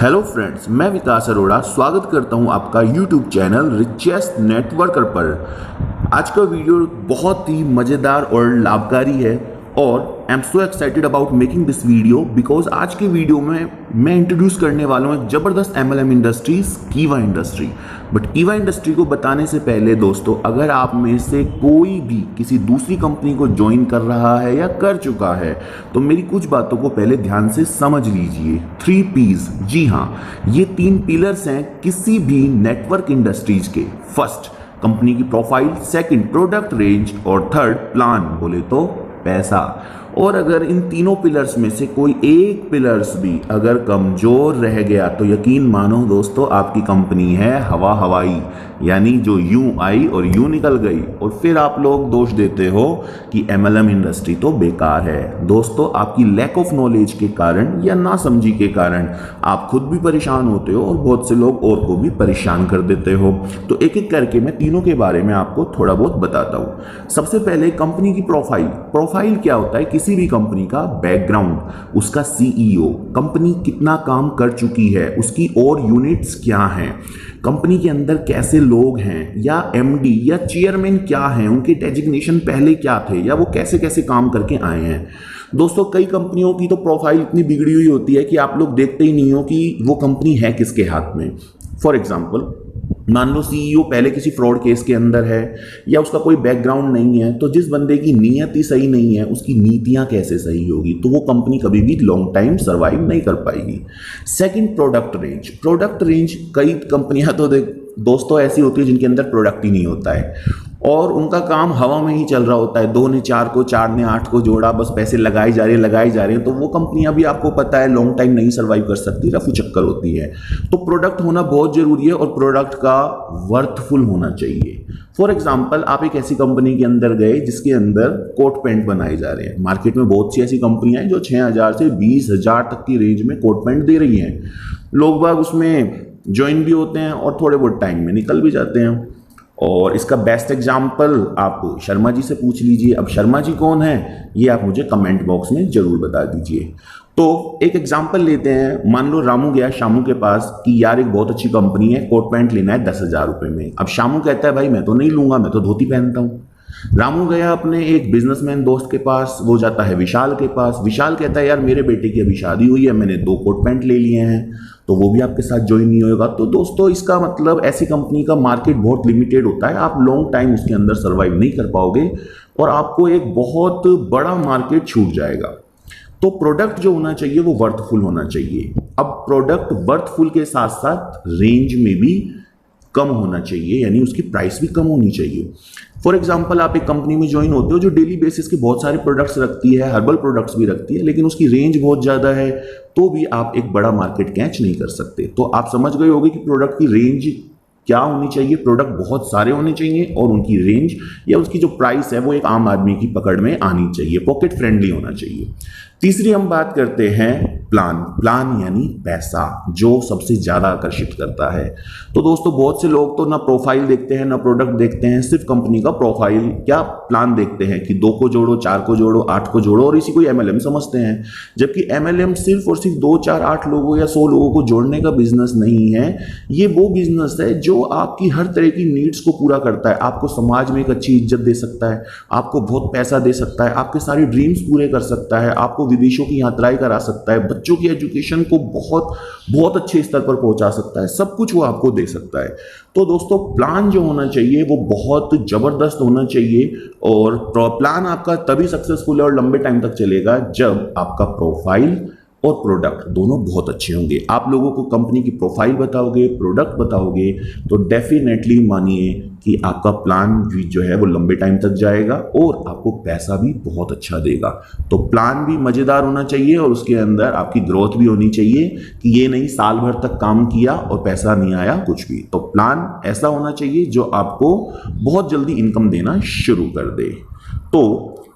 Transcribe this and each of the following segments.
Hello friends, मैं विकास अरोड़ा स्वागत करता हूं आपका यूट्यूब चैनल रिचेस्ट नेटवर्कर पर। आज का वीडियो बहुत ही मज़ेदार और लाभकारी है और I am so excited about making this video because आज के वीडियो में मैं इंट्रोड्यूस करने वाला हूं एक ज़बरदस्त MLM इंडस्ट्रीज कीवा इंडस्ट्री। बट कीवा इंडस्ट्री को बताने से पहले दोस्तों, अगर आप में से कोई भी किसी दूसरी कंपनी को ज्वाइन कर रहा है या कर चुका है तो मेरी कुछ बातों को पहले ध्यान से समझ लीजिए। 3 P's, जी हाँ, ये 3 पिलर्स हैं किसी भी नेटवर्क इंडस्ट्रीज के। फर्स्ट, कंपनी की प्रोफाइल, सेकंड प्रोडक्ट रेंज और थर्ड प्लान, बोले तो पैसा। और अगर इन तीनों पिलर्स में से कोई एक पिलर्स भी अगर कमज़ोर रह गया तो यकीन मानो दोस्तों, आपकी कंपनी है हवा हवाई, यानी जो यूं आई और यूं निकल गई। और फिर आप लोग दोष देते हो कि MLM इंडस्ट्री तो बेकार है। दोस्तों, आपकी लैक ऑफ नॉलेज के कारण या ना समझी के कारण आप खुद भी परेशान होते हो और बहुत से लोग और को भी परेशान कर देते हो। तो एक एक करके मैं तीनों के बारे में आपको थोड़ा बहुत बताता हूँ। सबसे पहले कंपनी की प्रोफाइल। प्रोफाइल क्या होता है? किसी भी कंपनी का बैकग्राउंड, उसका CEO, कंपनी कितना काम कर चुकी है, उसकी और यूनिट्स क्या हैं, कंपनी के अंदर कैसे लोग हैं, या MD या चेयरमैन क्या हैं, उनके डेजिग्नेशन पहले क्या थे, या वो कैसे कैसे काम करके आए हैं। दोस्तों, कई कंपनियों की तो प्रोफाइल इतनी बिगड़ी हुई होती है कि आप लोग देखते ही नहीं हो कि वो कंपनी है किसके हाथ में। फॉर एग्जाम्पल, मान लो CEO पहले किसी फ्रॉड केस के अंदर है या उसका कोई बैकग्राउंड नहीं है, तो जिस बंदे की नीयत ही सही नहीं है उसकी नीतियां कैसे सही होगी? तो वो कंपनी कभी भी लॉन्ग टाइम सर्वाइव नहीं कर पाएगी। Second, product range. Product range, कई कंपनियां तो दोस्तों ऐसी होती है जिनके अंदर प्रोडक्ट ही नहीं होता है और उनका काम हवा में ही चल रहा होता है। 2 ने 4 को, 4 ने 8 को जोड़ा, बस पैसे लगाए जा रहे हैं। तो वो कंपनियां भी आपको पता है लॉन्ग टाइम नहीं सर्वाइव कर सकती, रफू चक्कर होती है। तो प्रोडक्ट होना बहुत जरूरी है और प्रोडक्ट का वर्थफुल होना चाहिए। फॉर एग्जाम्पल, आप एक ऐसी कंपनी के अंदर गए जिसके अंदर कोट पैंट बनाए जा रहे हैं। मार्केट में बहुत सी ऐसी कंपनियां हैं जो 6,000 से 20,000 तक की रेंज में कोट पैंट दे रही हैं। लोग बाग उसमें ज्वाइन भी होते हैं और थोड़े बहुत टाइम में निकल भी जाते हैं। और इसका बेस्ट एग्जाम्पल आप शर्मा जी से पूछ लीजिए। अब शर्मा जी कौन है ये आप मुझे कमेंट बॉक्स में जरूर बता दीजिए। तो एक एग्जाम्पल लेते हैं। मान लो रामू गया शामू के पास कि यार एक बहुत अच्छी कंपनी है, कोट पैंट लेना है 10,000 रुपये में। अब शामू कहता है भाई मैं तो नहीं लूंगा, मैं तो धोती पहनता हूँ। रामू गया अपने एक बिजनेसमैन दोस्त के पास, वो जाता है विशाल के पास। विशाल कहता है यार मेरे बेटे की अभी शादी हुई है, मैंने 2 कोट पैंट ले लिए हैं, तो वो भी आपके साथ ज्वाइन नहीं होगा। तो दोस्तों, इसका मतलब ऐसी कंपनी का मार्केट बहुत लिमिटेड होता है, आप लॉन्ग टाइम उसके अंदर सर्वाइव नहीं कर पाओगे और आपको एक बहुत बड़ा मार्केट छूट जाएगा। तो प्रोडक्ट जो होना चाहिए वो वर्थफुल होना चाहिए। अब प्रोडक्ट वर्थफुल के साथ साथ रेंज में भी कम होना चाहिए, यानी उसकी प्राइस भी कम होनी चाहिए। फॉर एग्जाम्पल, आप एक कंपनी में ज्वाइन होते हो जो डेली बेसिस के बहुत सारे प्रोडक्ट्स रखती है, हर्बल प्रोडक्ट्स भी रखती है, लेकिन उसकी रेंज बहुत ज़्यादा है, तो भी आप एक बड़ा मार्केट कैच नहीं कर सकते। तो आप समझ गए होंगे कि प्रोडक्ट की रेंज क्या होनी चाहिए। प्रोडक्ट बहुत सारे होने चाहिए और उनकी रेंज या उसकी जो प्राइस है वो एक आम आदमी की पकड़ में आनी चाहिए, पॉकेट फ्रेंडली होना चाहिए। तीसरी हम बात करते हैं प्लान। प्लान यानी पैसा, जो सबसे ज़्यादा आकर्षित करता है। तो दोस्तों, बहुत से लोग तो ना प्रोफाइल देखते हैं ना प्रोडक्ट देखते हैं, सिर्फ कंपनी का प्रोफाइल क्या प्लान देखते हैं कि 2 को जोड़ो, 4 को जोड़ो, 8 को जोड़ो और इसी को MLM समझते हैं। जबकि MLM सिर्फ और सिर्फ 2, 4, 8 लोगों या 100 लोगों को जोड़ने का बिजनेस नहीं है। ये वो बिजनेस है जो आपकी हर तरह की नीड्स को पूरा करता है। आपको समाज में एक अच्छी इज्जत दे सकता है, आपको बहुत पैसा दे सकता है, आपके सारे ड्रीम्स पूरे कर सकता है, आपको विदेशों की यात्राएं करा सकता है, बच्चों की एजुकेशन को बहुत बहुत अच्छे स्तर पर पहुंचा सकता है, सब कुछ वो आपको दे सकता है। तो दोस्तों, प्लान जो होना चाहिए वो बहुत जबरदस्त होना चाहिए और प्लान आपका तभी सक्सेसफुल है और लंबे टाइम तक चलेगा जब आपका प्रोफाइल और प्रोडक्ट दोनों बहुत अच्छे होंगे। आप लोगों को कंपनी की प्रोफाइल बताओगे, प्रोडक्ट बताओगे, तो डेफिनेटली मानिए कि आपका प्लान भी जो है वो लंबे टाइम तक जाएगा और आपको पैसा भी बहुत अच्छा देगा। तो प्लान भी मज़ेदार होना चाहिए और उसके अंदर आपकी ग्रोथ भी होनी चाहिए कि ये नहीं साल भर तक काम किया और पैसा नहीं आया कुछ भी। तो प्लान ऐसा होना चाहिए जो आपको बहुत जल्दी इनकम देना शुरू कर दे। तो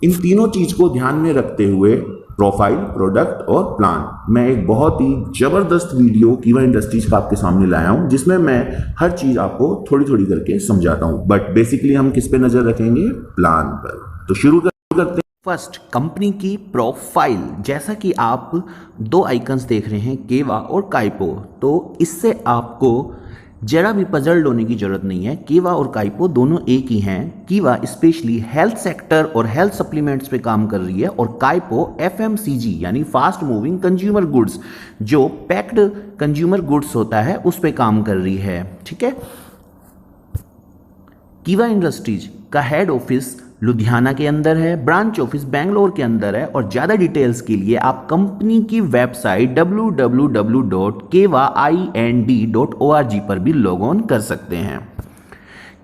इन तीनों चीज़ को ध्यान में रखते हुए प्रोफाइल, प्रोडक्ट और प्लान, मैं एक बहुत ही जबरदस्त वीडियो कीवा इंडस्ट्रीज का आपके सामने लाया हूं जिसमें मैं हर चीज आपको थोड़ी थोड़ी करके समझाता हूं। बट बेसिकली हम किस पे नजर रखेंगे? प्लान पर। तो शुरू करते हैं। फर्स्ट, कंपनी की प्रोफाइल। जैसा कि आप दो आइकन्स देख रहे हैं, केवा और काइपो, तो इससे आपको जरा भी पजल्ड होने की जरूरत नहीं है। केवा और काइपो दोनों एक ही हैं। कीवा स्पेशली हेल्थ सेक्टर और हेल्थ सप्लीमेंट्स पे काम कर रही है और काइपो एफएमसीजी यानी फास्ट मूविंग कंज्यूमर गुड्स, जो पैक्ड कंज्यूमर गुड्स होता है, उस पे काम कर रही है। ठीक है। कीवा इंडस्ट्रीज का हेड ऑफिस लुधियाना के अंदर है, ब्रांच ऑफिस बेंगलोर के अंदर है और ज़्यादा डिटेल्स के लिए आप कंपनी की वेबसाइट www.kevaind.org पर भी लॉग ऑन कर सकते हैं।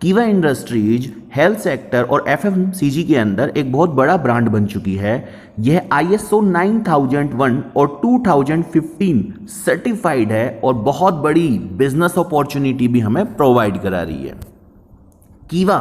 कीवा इंडस्ट्रीज हेल्थ सेक्टर और एफएमसीजी के अंदर एक बहुत बड़ा ब्रांड बन चुकी है। यह ISO 9001 और 2015 सर्टिफाइड है और बहुत बड़ी बिजनेस अपॉर्चुनिटी भी हमें प्रोवाइड करा रही है। कीवा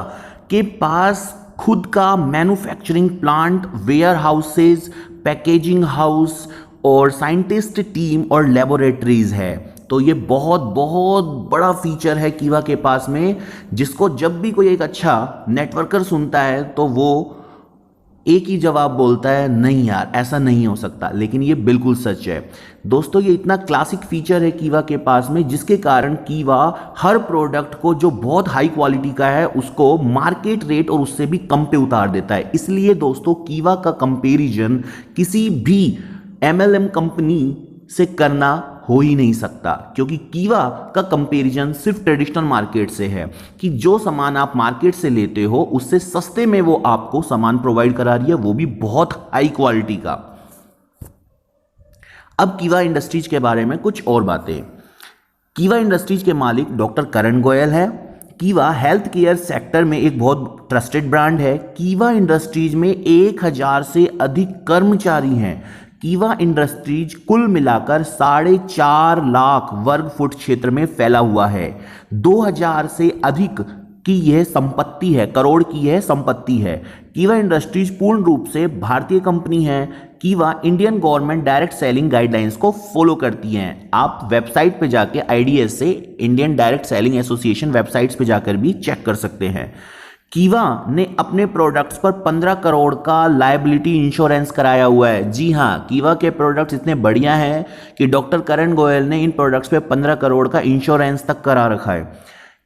के पास खुद का manufacturing plant, warehouses, packaging house और साइंटिस्ट टीम और लेबोरेटरीज है। तो ये बहुत बहुत बड़ा फीचर है कीवा के पास में, जिसको जब भी कोई एक अच्छा नेटवर्कर सुनता है तो वो एक ही जवाब बोलता है, नहीं यार ऐसा नहीं हो सकता, लेकिन ये बिल्कुल सच है। दोस्तों, ये इतना क्लासिक फीचर है कीवा के पास में, जिसके कारण कीवा हर प्रोडक्ट को जो बहुत हाई क्वालिटी का है उसको मार्केट रेट और उससे भी कम पे उतार देता है। इसलिए दोस्तों, कीवा का कंपैरिजन किसी भी MLM कंपनी से करना हो ही नहीं सकता, क्योंकि कीवा का कंपैरिजन सिर्फ ट्रेडिशनल मार्केट से है कि जो सामान आप मार्केट से लेते हो उससे सस्ते में वो आपको सामान प्रोवाइड करा रही है, वो भी बहुत हाई क्वालिटी का। अब कीवा इंडस्ट्रीज के बारे में कुछ और बातें। कीवा इंडस्ट्रीज के मालिक डॉक्टर करण गोयल है। कीवा हेल्थ केयर सेक्टर में एक बहुत ट्रस्टेड ब्रांड है। कीवा इंडस्ट्रीज में 1000 से अधिक कर्मचारी हैं। कीवा इंडस्ट्रीज कुल मिलाकर 4.5 लाख वर्ग फुट क्षेत्र में फैला हुआ है। 2000 से अधिक की यह संपत्ति है, करोड़ की यह संपत्ति है। कीवा इंडस्ट्रीज पूर्ण रूप से भारतीय कंपनी है। कीवा Indian government direct selling guidelines को फॉलो करती हैं। आप वेबसाइट पे जाके IDS से, Indian direct selling association websites पे जाकर भी चेक कर सकते हैं। कीवा ने अपने प्रोडक्ट्स पर 15 करोड़ का लायबिलिटी इंश्योरेंस कराया हुआ है। जी हाँ, कीवा के प्रोडक्ट्स इतने बढ़िया हैं कि डॉक्टर करण गोयल ने इन प्रोडक्ट्स पे 15 करोड़ का इंश्योरेंस तक करा रखा है।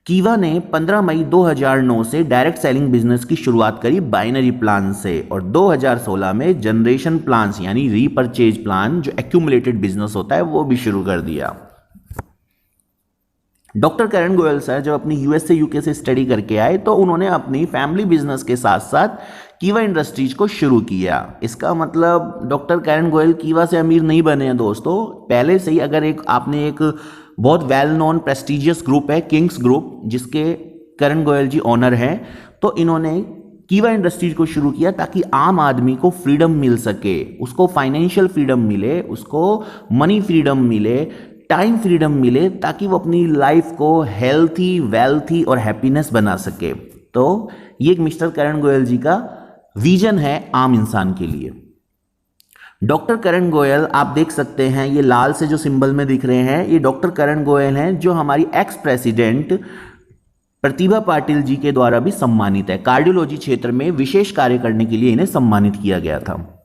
कीवा ने 15 मई 2009 से डायरेक्ट सेलिंग बिजनेस की शुरुआत करी बाइनरी प्लान से और 2016 में जनरेशन प्लान्स यानी रीपरचेज प्लान, जो एक्यूमुलेटेड बिजनेस होता है, वो भी शुरू कर दिया। डॉक्टर करण गोयल सर जब अपनी US से UK से स्टडी करके आए तो उन्होंने अपनी फैमिली बिजनेस के साथ साथ कीवा इंडस्ट्रीज को शुरू किया। इसका मतलब डॉक्टर करण गोयल कीवा से अमीर नहीं बने हैं दोस्तों। पहले से ही अगर आपने एक बहुत वेल नोन प्रेस्टिजियस ग्रुप है किंग्स ग्रुप, जिसके करण गोयल जी ऑनर हैं, तो इन्होंने कीवा इंडस्ट्रीज को शुरू किया ताकि आम आदमी को फ्रीडम मिल सके, उसको फाइनेंशियल फ्रीडम मिले, उसको मनी फ्रीडम मिले, टाइम फ्रीडम मिले, ताकि वो अपनी लाइफ को हेल्थी, वेल्थी और हैप्पीनेस बना सके। तो ये एक मिस्टर करण गोयल जी का विजन है आम इंसान के लिए। डॉक्टर करण गोयल आप देख सकते हैं, ये लाल से जो सिंबल में दिख रहे हैं, ये डॉक्टर करण गोयल हैं, जो हमारी एक्स प्रेसिडेंट प्रतिभा पाटिल जी के द्वारा भी सम्मानित है। कार्डियोलॉजी क्षेत्र में विशेष कार्य करने के लिए इन्हें सम्मानित किया गया था।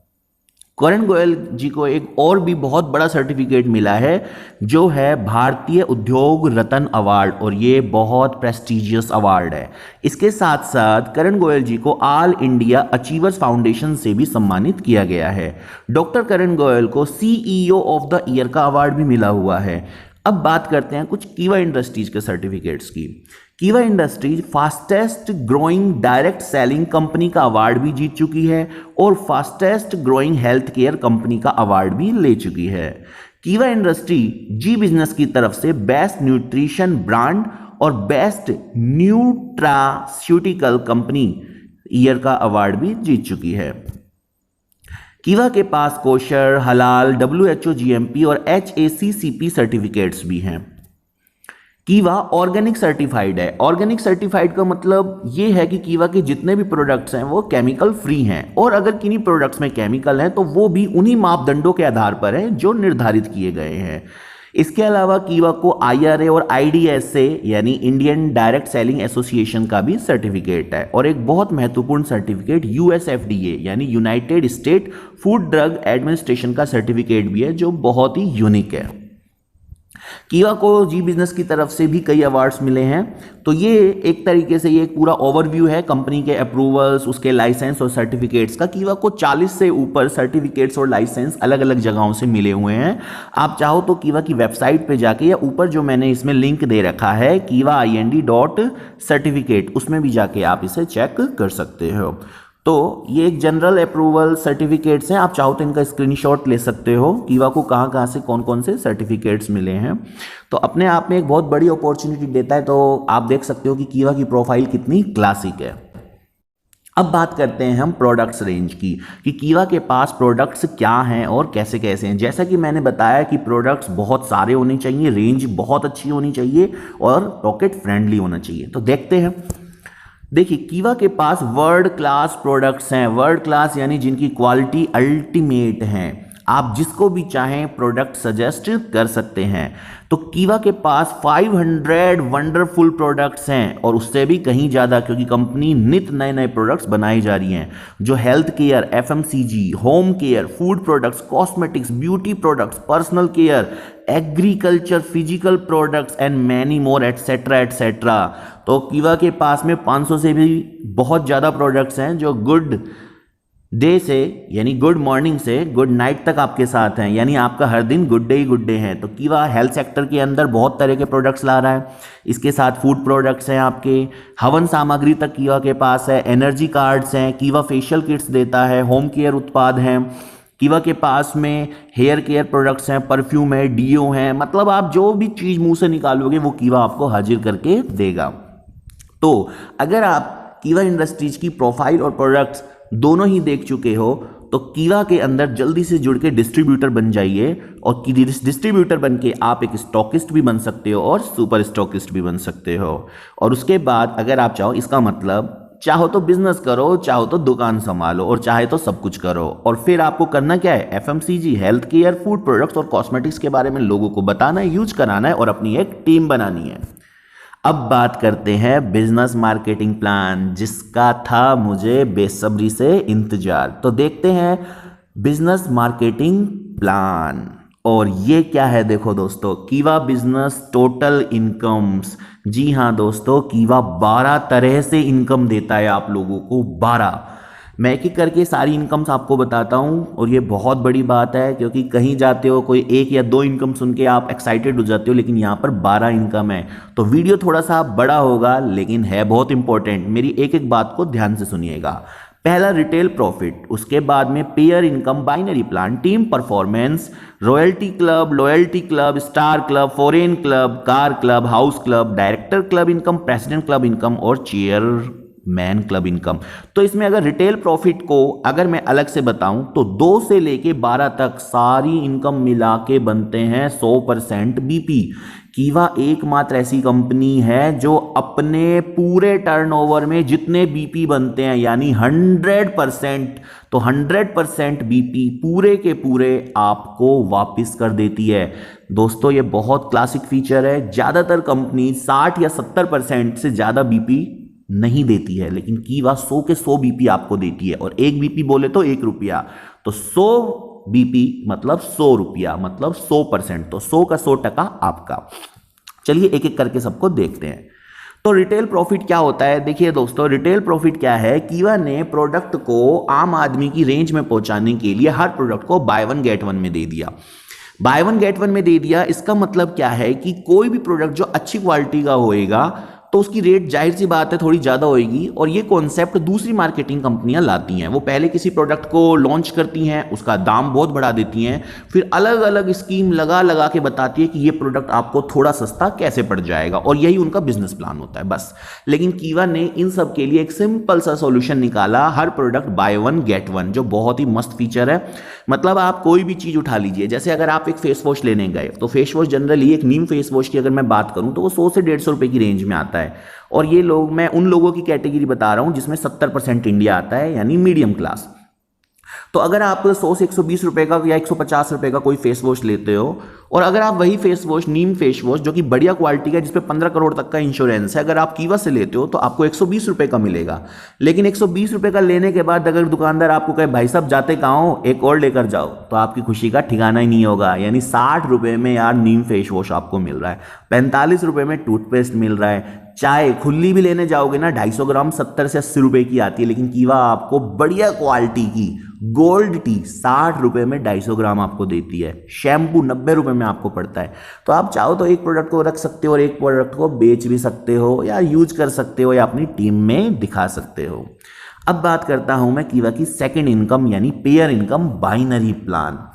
करण गोयल जी को एक और भी बहुत बड़ा सर्टिफिकेट मिला है, जो है भारतीय उद्योग रत्न अवार्ड, और ये बहुत प्रेस्टिजियस अवार्ड है। इसके साथ साथ करण गोयल जी को ऑल इंडिया अचीवर्स फाउंडेशन से भी सम्मानित किया गया है। डॉक्टर करण गोयल को CEO ऑफ द ईयर का अवार्ड भी मिला हुआ है। अब बात करते हैं कुछ कीवा इंडस्ट्रीज के सर्टिफिकेट्स की। कीवा industries fastest growing direct selling company का अवार्ड भी जीत चुकी है और fastest growing health care company का अवार्ड भी ले चुकी है। कीवा इंडस्ट्री जी बिजनेस की तरफ से बेस्ट न्यूट्रिशन ब्रांड और बेस्ट न्यूट्रास्यूटिकल कंपनी ईयर का अवार्ड भी जीत चुकी है। कीवा के पास कोशर, हलाल, WHO GMP और HACCP सर्टिफिकेट्स भी हैं। कीवा ऑर्गेनिक सर्टिफाइड है। ऑर्गेनिक सर्टिफाइड का मतलब ये है कि कीवा के जितने भी प्रोडक्ट्स हैं वो केमिकल फ्री हैं, और अगर किन्हीं प्रोडक्ट्स में केमिकल हैं तो वो भी उन्हीं मापदंडों के आधार पर है जो निर्धारित किए गए हैं। इसके अलावा कीवा को IRA और IDS से यानी इंडियन डायरेक्ट सेलिंग एसोसिएशन का भी सर्टिफिकेट है, और एक बहुत महत्वपूर्ण सर्टिफिकेट USFDA यानी United state food drug administration का सर्टिफिकेट भी है, जो बहुत ही यूनिक है। कीवा को जी बिजनेस की तरफ से भी कई अवार्ड्स मिले हैं। तो ये एक तरीके से ये एक पूरा ओवरव्यू है कंपनी के अप्रूवल्स, उसके लाइसेंस और सर्टिफिकेट्स का। कीवा को 40 से ऊपर सर्टिफिकेट्स और लाइसेंस अलग अलग जगहों से मिले हुए हैं। आप चाहो तो कीवा की वेबसाइट पे जाके, या ऊपर जो मैंने इसमें लिंक दे रखा है kiva.ind.certificate, उसमें भी जाके आप इसे चेक कर सकते हो। तो ये एक जनरल अप्रूवल सर्टिफिकेट्स हैं, आप चाहो तो इनका स्क्रीनशॉट ले सकते हो, कीवा को कहाँ कहाँ से कौन कौन से सर्टिफिकेट्स मिले हैं। तो अपने आप में एक बहुत बड़ी अपॉर्चुनिटी देता है। तो आप देख सकते हो कि कीवा की प्रोफाइल कितनी क्लासिक है। अब बात करते हैं हम प्रोडक्ट्स रेंज की, कि कीवा के पास प्रोडक्ट्स क्या हैं और कैसे कैसे हैं। जैसा कि मैंने बताया कि प्रोडक्ट्स बहुत सारे होने चाहिए, रेंज बहुत अच्छी होनी चाहिए और पॉकेट फ्रेंडली होना चाहिए। तो देखते हैं। देखिए, कीवा के पास वर्ल्ड क्लास प्रोडक्ट्स हैं। वर्ल्ड क्लास यानी जिनकी क्वालिटी अल्टीमेट है। आप जिसको भी चाहें प्रोडक्ट सजेस्ट कर सकते हैं। तो कीवा के पास 500 वंडरफुल प्रोडक्ट्स हैं, और उससे भी कहीं ज़्यादा, क्योंकि कंपनी नित नए नए प्रोडक्ट्स बनाई जा रही हैं, जो health care, FMCG, home care, food products, cosmetics, beauty products, personal care, agriculture, physical products and many more etcetera etcetera. तो कीवा के पास में 500 से भी बहुत ज़्यादा प्रोडक्ट्स हैं जो गुड डे से यानी गुड मॉर्निंग से गुड नाइट तक आपके साथ हैं, यानी आपका हर दिन गुड डे ही गुड डे है। तो कीवा हेल्थ सेक्टर के अंदर बहुत तरह के प्रोडक्ट्स ला रहा है। इसके साथ फूड प्रोडक्ट्स हैं, आपके हवन सामग्री तक कीवा के पास है, एनर्जी कार्ड्स हैं, कीवा फेशियल किट्स देता है, होम केयर उत्पाद हैं, कीवा के पास में हेयर केयर प्रोडक्ट्स हैं, परफ्यूम है, डीओ हैं। मतलब आप जो भी चीज़ मुंह से निकालोगे वो कीवा आपको हाजिर करके देगा। तो अगर आप कीवा इंडस्ट्रीज की प्रोफाइल और प्रोडक्ट्स दोनों ही देख चुके हो, तो कीवा के अंदर जल्दी से जुड़ के डिस्ट्रीब्यूटर बन जाइए, और डिस्ट्रीब्यूटर बन के आप एक स्टॉकिस्ट भी बन सकते हो और सुपर स्टॉकिस्ट भी बन सकते हो। और उसके बाद अगर आप चाहो, इसका मतलब चाहो तो बिजनेस करो, चाहो तो दुकान संभालो, और चाहे तो सब कुछ करो। और फिर आपको करना क्या है, FMCG, health care, food products और कॉस्मेटिक्स के बारे में लोगों को बताना है, यूज कराना है, और अपनी एक टीम बनानी है। अब बात करते हैं बिजनेस मार्केटिंग प्लान, जिसका था मुझे बेसब्री से इंतजार। तो देखते हैं बिजनेस मार्केटिंग प्लान, और ये क्या है। देखो दोस्तों, कीवा बिजनेस टोटल इनकम्स। जी हाँ दोस्तों, कीवा 12 तरह से इनकम देता है आप लोगों को। 12 मैं एक एक करके सारी इनकम्स आपको बताता हूँ, और ये बहुत बड़ी बात है, क्योंकि कहीं जाते हो कोई 1 या 2 इनकम सुन के आप एक्साइटेड हो जाते हो, लेकिन यहाँ पर 12 इनकम है। तो वीडियो थोड़ा सा बड़ा होगा, लेकिन है बहुत इंपॉर्टेंट। मेरी एक एक बात को ध्यान से सुनिएगा। पहला रिटेल प्रॉफिट, उसके बाद में pair income, binary plan, team performance, royalty club, loyalty club, star club, foreign club, car club, house club, director club income, president club income और चेयरमैन क्लब इनकम। तो इसमें अगर रिटेल प्रॉफिट को अगर मैं अलग से बताऊं, तो 2 से लेके 12 तक सारी इनकम मिला के बनते हैं 100% बीपी। कीवा एकमात्र ऐसी कंपनी है जो अपने पूरे टर्नओवर में जितने बीपी बनते हैं, यानी 100%, तो 100% बीपी पूरे के पूरे आपको वापस कर देती है। दोस्तों, ये बहुत क्लासिक फीचर है। ज़्यादातर कंपनी 60 या 70% से ज़्यादा बीपी नहीं देती है, लेकिन कीवा 100 के 100 बीपी आपको देती है। और 1 बीपी बोले तो 1 रुपया, तो 100 बीपी मतलब 100 रुपया, मतलब 100%, तो 100 का 100% आपका। चलिए एक एक करके सबको देखते हैं। तो रिटेल प्रॉफिट क्या होता है? देखिए दोस्तों, रिटेल प्रॉफिट क्या है, कीवा ने प्रोडक्ट को आम आदमी की रेंज में पहुंचाने के लिए हर प्रोडक्ट को बाय 1 गेट 1 में दे दिया। बाय 1 गेट 1 में दे दिया, इसका मतलब क्या है कि कोई भी प्रोडक्ट जो अच्छी क्वालिटी का होएगा तो उसकी रेट जाहिर सी बात है थोड़ी ज़्यादा होएगी। और ये कॉन्सेप्ट दूसरी मार्केटिंग कंपनियां लाती हैं। वो पहले किसी प्रोडक्ट को लॉन्च करती हैं, उसका दाम बहुत बढ़ा देती हैं, फिर अलग अलग स्कीम लगा लगा के बताती है कि ये प्रोडक्ट आपको थोड़ा सस्ता कैसे पड़ जाएगा, और यही उनका बिजनेस प्लान होता है बस। लेकिन कीवा ने इन सब के लिए एक सिंपल सा सॉल्यूशन निकाला, हर प्रोडक्ट बाय 1 गेट 1, जो बहुत ही मस्त फीचर है। मतलब आप कोई भी चीज़ उठा लीजिए, जैसे अगर आप एक फेस वॉश लेने गए, तो फेस वॉश जनरली एक नीम फेस वॉश की अगर मैं बात करूं तो वो 100 से 150 रुपए की रेंज में आता है। और ये लोग, मैं उन लोगों की कैटेगरी बता रहा हूं जिसमें 70% इंडिया आता है, यानी मीडियम क्लास। तो अगर आप 100 से 120 रुपए का या 150 रुपए का कोई फेस वॉश लेते हो, और अगर आप वही फेस वॉश, नीम फेस वॉश, जो कि बढ़िया क्वालिटी का है, जिसपे 15 करोड़ तक का इंश्योरेंस है, अगर आप कीवा से लेते हो तो आपको 120 रुपए का मिलेगा। लेकिन 120 रुपए का लेने के बाद अगर दुकानदार आपको कहे भाई साहब जाते कहाँ हो, एक और लेकर जाओ, तो आपकी खुशी का ठिकाना ही नहीं होगा। यानी 60 रुपए में यार नीम फेस वॉश आपको मिल रहा है, 45 रुपए में टूथपेस्ट मिल रहा है। चाय खुली भी लेने जाओगे ना 250 ग्राम 70 से 80 रुपए की आती है, लेकिन कीवा आपको बढ़िया क्वालिटी की गोल्ड टी 60 रुपए में 250 ग्राम आपको देती है। शैम्पू 90 रुपए में आपको पड़ता है। तो आप चाहो तो एक प्रोडक्ट को रख सकते हो और एक प्रोडक्ट को बेच भी सकते हो, या यूज कर सकते हो, या अपनी टीम में दिखा सकते हो। अब बात करता हूं मैं कीवा की सेकेंड इनकम यानी पेयर इनकम बाइनरी प्लान।